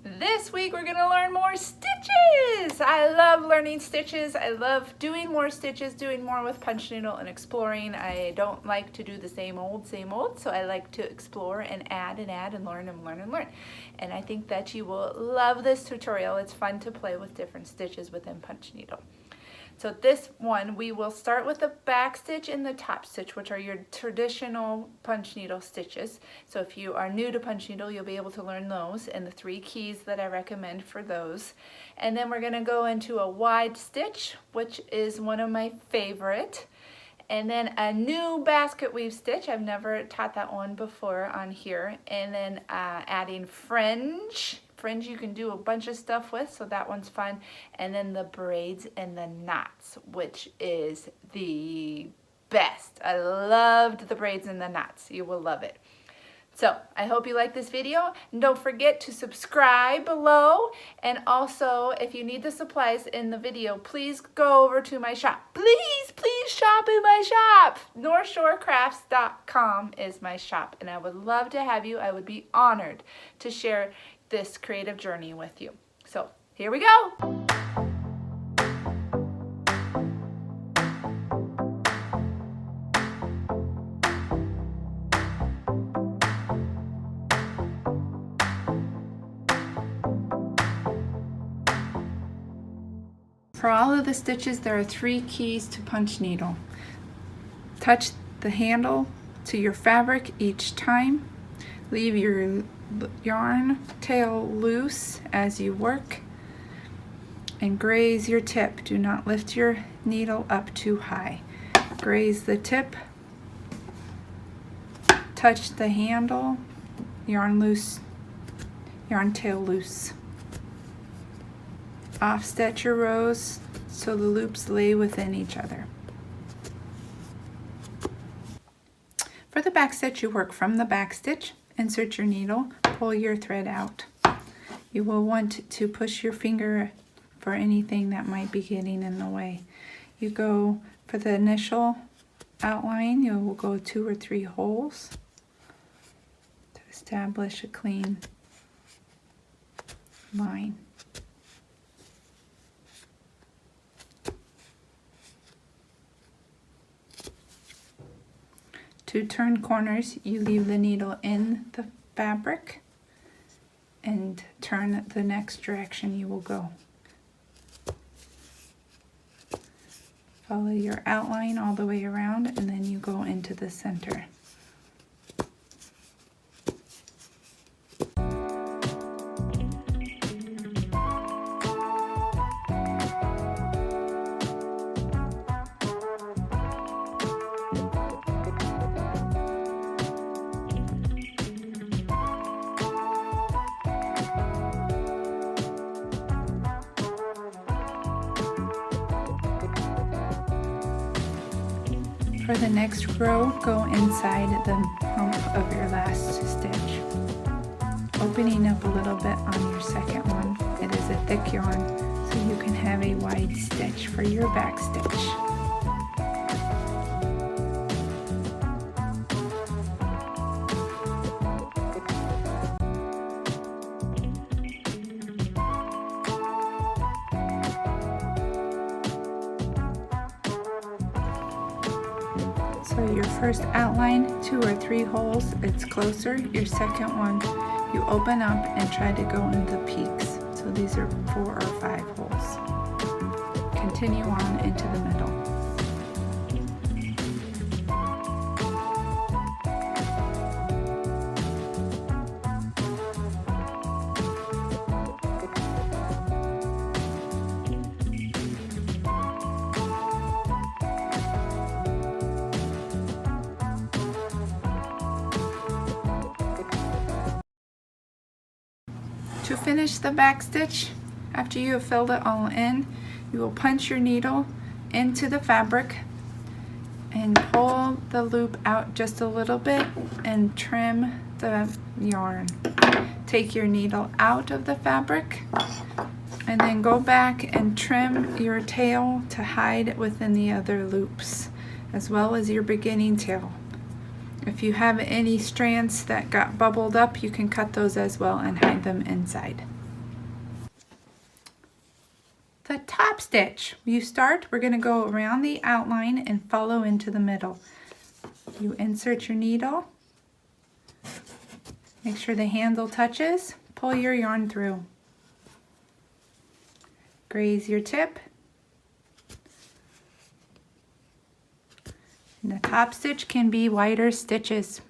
This week we're gonna learn more stitches. I love learning stitches. I love doing more stitches, doing more with punch needle and exploring. I don't like to do the same old, so I like to explore and add and learn and learn and learn. And I think that you will love this tutorial. It's fun to play with different stitches within punch needle. So this one, we will start with the back stitch and the top stitch, which are your traditional punch needle stitches. So if you are new to punch needle, you'll be able to learn those and the 3 keys that I recommend for those. And then we're gonna go into a wide stitch, which is one of my favorite. And then a new basket weave stitch. I've never taught that one before on here. And then adding fringe. Fringe you can do a bunch of stuff with, so that one's fun. And then the braids and the knots, which is the best. I loved the braids and the knots. You will love it. So I hope you like this video. And don't forget to subscribe below. And also, if you need the supplies in the video, please go over to my shop. Please shop in my shop. NorthshoreCrafts.com is my shop. And I would love to have you. I would be honored to share this creative journey with you. So here we go. For all of the stitches, there are 3 keys to punch needle. Touch the handle to your fabric each time. Leave your yarn tail loose as you work. And graze your tip. Do not lift your needle up too high. Graze the tip. Touch the handle. Yarn loose. Yarn tail loose. Offset your rows so the loops lay within each other. For the back stitch, you work from the back stitch, insert your needle, pull your thread out. You will want to push your finger for anything that might be getting in the way. You go for the initial outline, you will go 2 or 3 holes to establish a clean line. To turn corners, you leave the needle in the fabric and turn the next direction you will go. Follow your outline all the way around and then you go into the center. For the next row, go inside the hump of your last stitch, opening up a little bit on your second one. It is a thick yarn, so you can have a wide stitch for your back stitch. So your first outline, 2 or 3 holes, it's closer. Your second one, you open up and try to go in the peaks. So these are 4 or 5 holes. Continue on into the middle. To finish the back stitch, after you have filled it all in, you will punch your needle into the fabric and pull the loop out just a little bit and trim the yarn. Take your needle out of the fabric and then go back and trim your tail to hide it within the other loops, as well as your beginning tail. If you have any strands that got bubbled up, you can cut those as well and hide them inside. The top stitch. You start, we're going to go around the outline and follow into the middle. You insert your needle, make sure the handle touches, pull your yarn through. Graze your tip. And the top stitch can be wider stitches.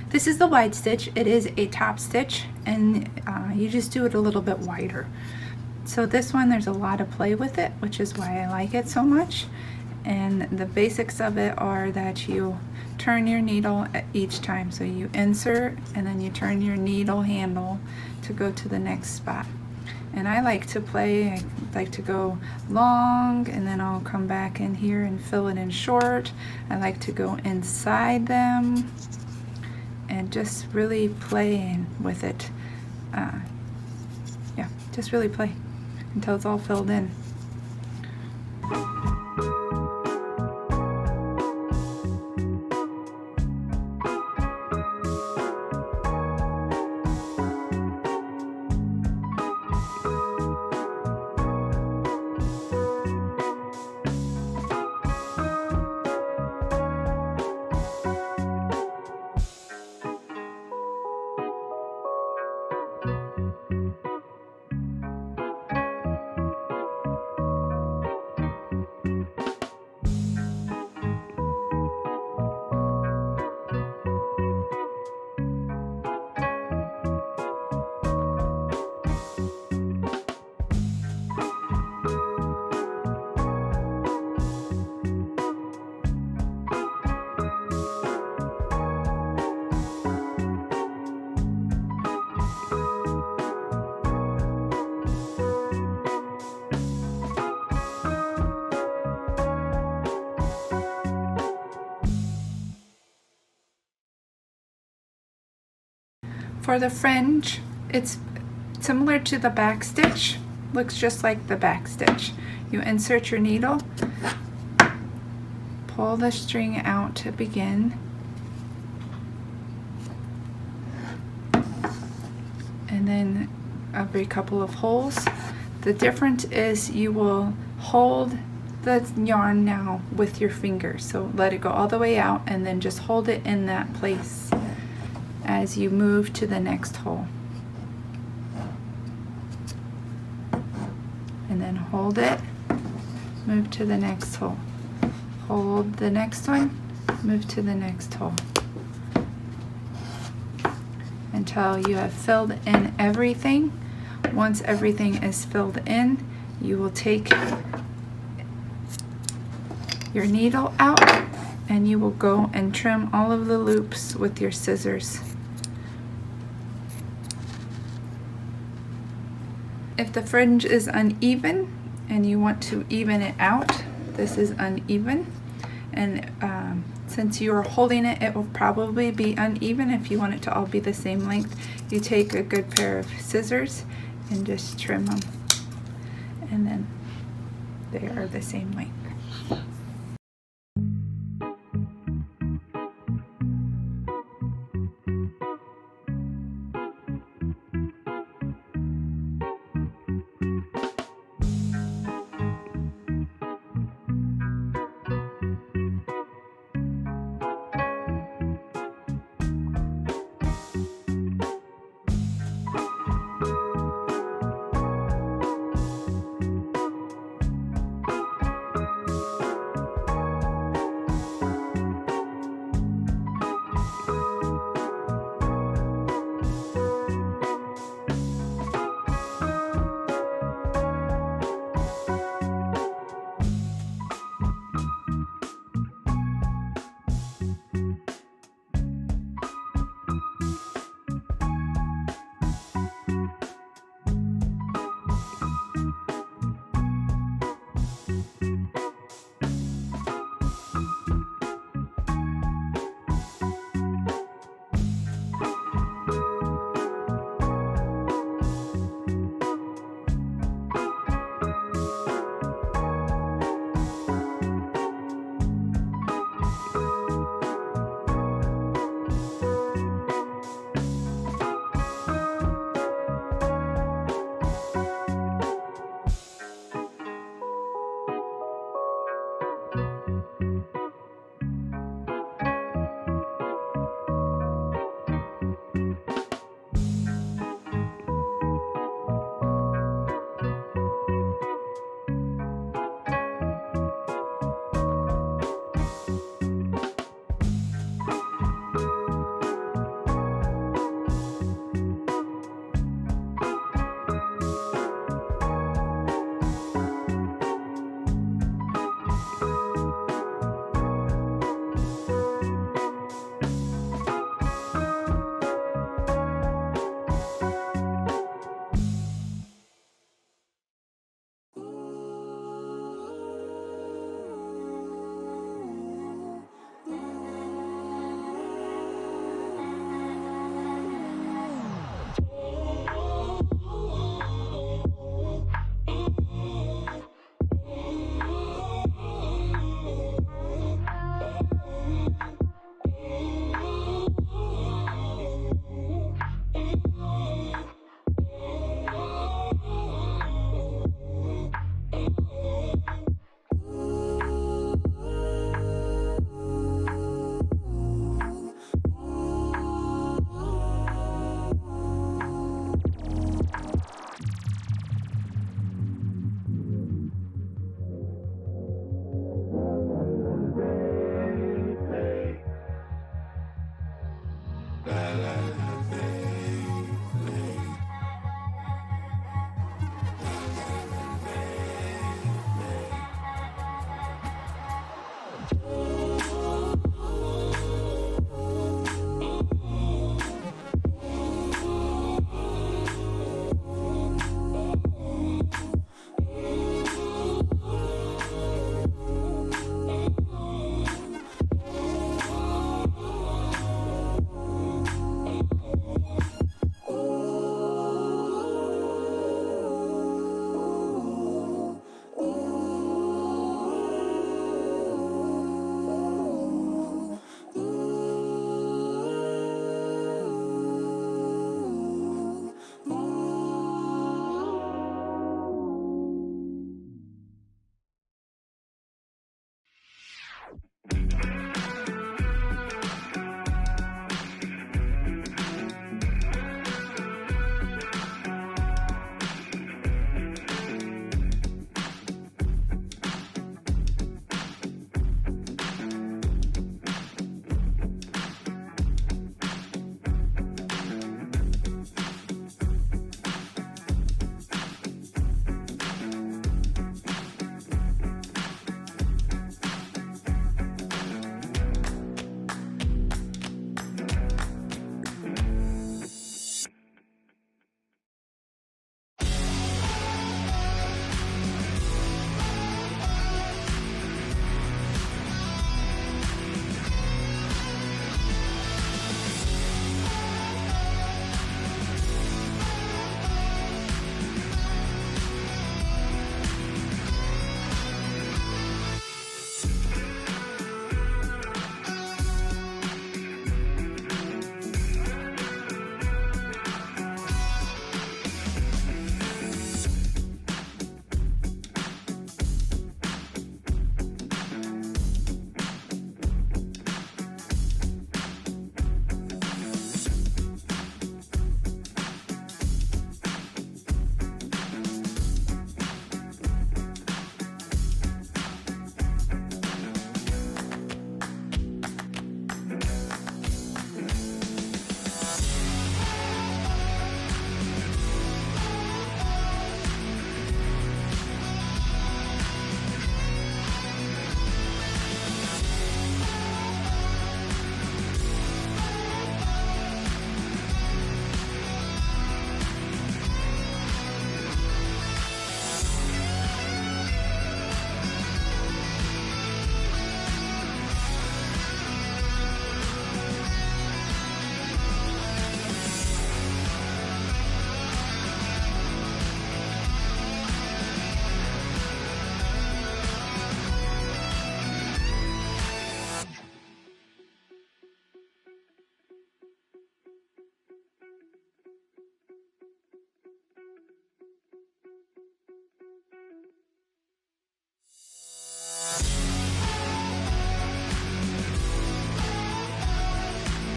This is the wide stitch. It is a top stitch, and you just do it a little bit wider. So this one, there's a lot of play with it, which is why I like it so much. And the basics of it are that you turn your needle at each time. So you insert and then you turn your needle handle to go to the next spot. And I like to play, I like to go long and then I'll come back in here and fill it in short. I like to go inside them and just really play with it. Yeah, just really play until it's all filled in. For the fringe, it's similar to the back stitch, looks just like the back stitch. You insert your needle, pull the string out to begin, and then every couple of holes. The difference is you will hold the yarn now with your fingers, so let it go all the way out and then just hold it in that place as you move to the next hole, and then hold it, move to the next hole, hold the next one, move to the next hole, until you have filled in everything. Once everything is filled in, you will take your needle out and you will go and trim all of the loops with your scissors. If the fringe is uneven and you want to even it out, this is uneven, and since you are holding it, it will probably be uneven. If you want it to all be the same length, you take a good pair of scissors and just trim them, and then they are the same length.